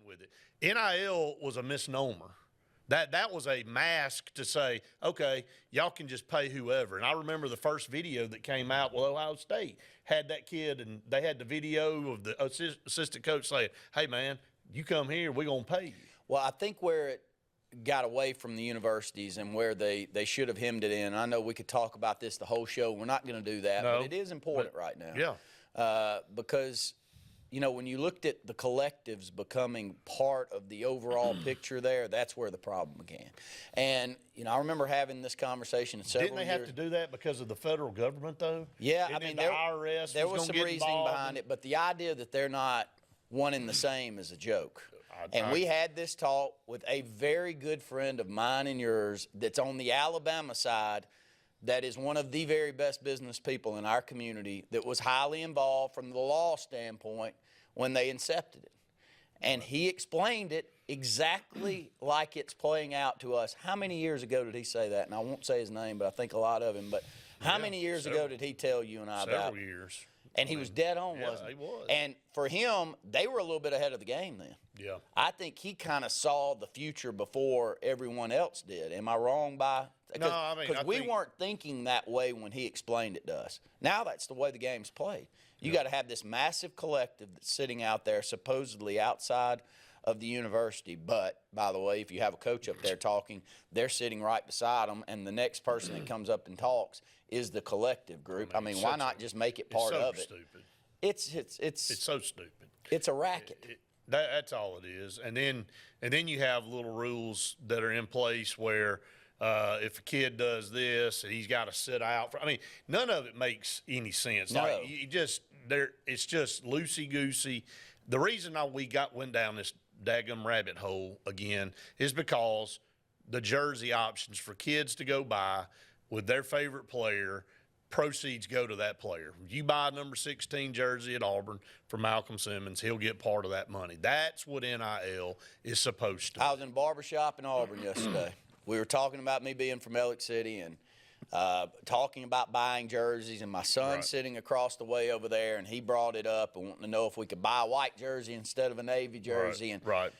going with it. NIL was a misnomer. That was a mask to say, okay, y'all can just pay whoever. And I remember the first video that came out, well, Ohio State had that kid, and they had the video of the assistant coach saying, hey, man, you come here, we're going to pay you. Well, I think where it got away from the universities and where they should have hemmed it in, I know we could talk about this the whole show. We're not going to do that, but it is important right now. Yeah. Because – you know, when you looked at the collectives becoming part of the overall picture there, that's where the problem began. And, you know, I remember having this conversation several years. Didn't they have to do that because of the federal government, though? Yeah, and I mean, the IRS there was some reasoning behind and it, but the idea that they're not one and the same is a joke. And we had this talk with a very good friend of mine and yours that's on the Alabama side, that is one of the very best business people in our community, that was highly involved from the law standpoint when they incepted it. And he explained it exactly like it's playing out to us. How many years ago did he say that? And I won't say his name, but I think a lot of him. But how many years ago did he tell you and I about it? Several years. And he was dead on, wasn't he? Yeah, he was. And for him, they were a little bit ahead of the game then. Yeah. I think he kind of saw the future before everyone else did. Am I wrong by? No, I mean, because we weren't thinking that way when he explained it to us. Now that's the way the game's played. You got to have this massive collective that's sitting out there supposedly outside of the university. But, by the way, if you have a coach up there talking, they're sitting right beside them, and the next person that comes up and talks is the collective group. I mean, why not just make it part of it? It's so stupid. It's so stupid. It's a racket. That's all it is. And then you have little rules that are in place where if a kid does this, he's got to sit out. I mean, none of it makes any sense. No. Like it's just loosey goosey. The reason we went down this daggum rabbit hole again is because the jersey options for kids to go buy with their favorite player, proceeds go to that player. If you buy a number 16 jersey at Auburn for Malcolm Simmons, he'll get part of that money. That's what NIL is supposed to be. I was in a barbershop in Auburn yesterday. We were talking about me being from Elliott City and talking about buying jerseys, and my son sitting across the way over there, and he brought it up and wanting to know if we could buy a white jersey instead of a navy jersey. Right.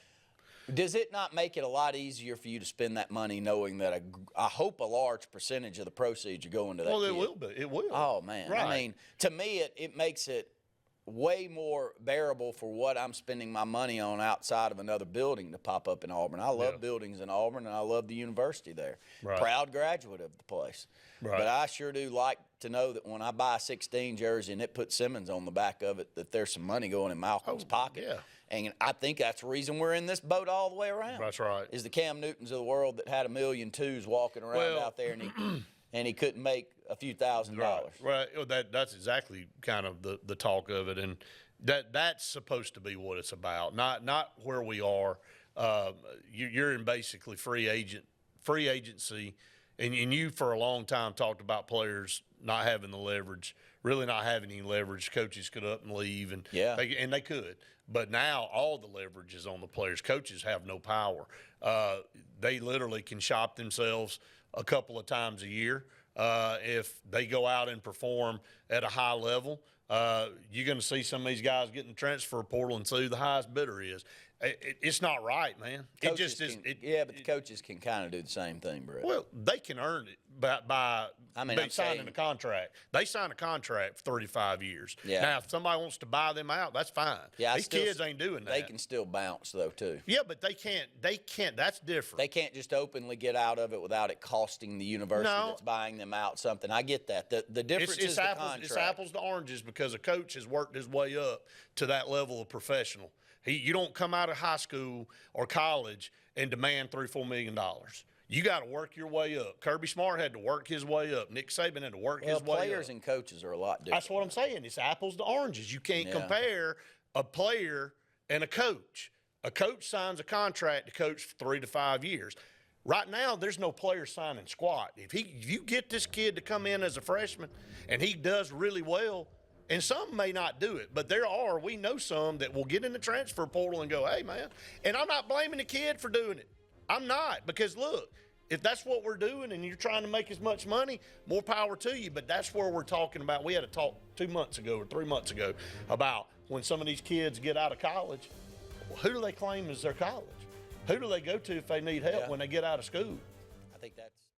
Does it not make it a lot easier for you to spend that money knowing that I hope a large percentage of the proceeds are going to that kid? It will be. It will. Oh, man. Right. I mean, to me, it makes it way more bearable for what I'm spending my money on outside of another building to pop up in Auburn. I love buildings in Auburn, and I love the university there. Right. Proud graduate of the place. Right. But I sure do like to know that when I buy a 16 jersey and it puts Simmons on the back of it, that there's some money going in Malcolm's pocket. Yeah. And I think that's the reason we're in this boat all the way around. That's right. Is the Cam Newtons of the world that had 1.2 million walking around out there, and he couldn't make a few $1,000s. Right. Well, that's exactly kind of the talk of it, and that's supposed to be what it's about. Not where we are. You're in basically free agency, and you for a long time talked about players not having the leverage, really not having any leverage. Coaches could up and leave, and they could. But now all the leverage is on the players. Coaches have no power. They literally can shop themselves a couple of times a year. If they go out and perform at a high level, you're going to see some of these guys getting the transfer portal and see who the highest bidder is. It's not right, man. It just is. But the coaches can kind of do the same thing, Brett. Well, they can earn it by signing a contract. They sign a contract for 35 years. Yeah. Now, if somebody wants to buy them out, that's fine. Yeah, these kids ain't doing that. They can still bounce, though, too. Yeah, but they can't. That's different. They can't just openly get out of it without it costing the university that's buying them out something. I get that. The difference is the contract. It's apples to oranges because a coach has worked his way up to that level of professional. You don't come out of high school or college and demand $3-4 million. You got to work your way up. Kirby Smart had to work his way up. Nick Saban had to work his way up. Players and coaches are a lot different. That's what I'm saying. It's apples to oranges. You can't compare a player and a coach. A coach signs a contract to coach for 3 to 5 years. Right now, there's no player signing squat. If you get this kid to come in as a freshman and he does really well, and some may not do it, but we know some that will get in the transfer portal and go, hey, man. And I'm not blaming the kid for doing it. I'm not, because, look, if that's what we're doing and you're trying to make as much money, more power to you. But that's where we're talking about. We had a talk 2 months ago or 3 months ago about when some of these kids get out of college, who do they claim as their college? Who do they go to if they need help when they get out of school? I think that's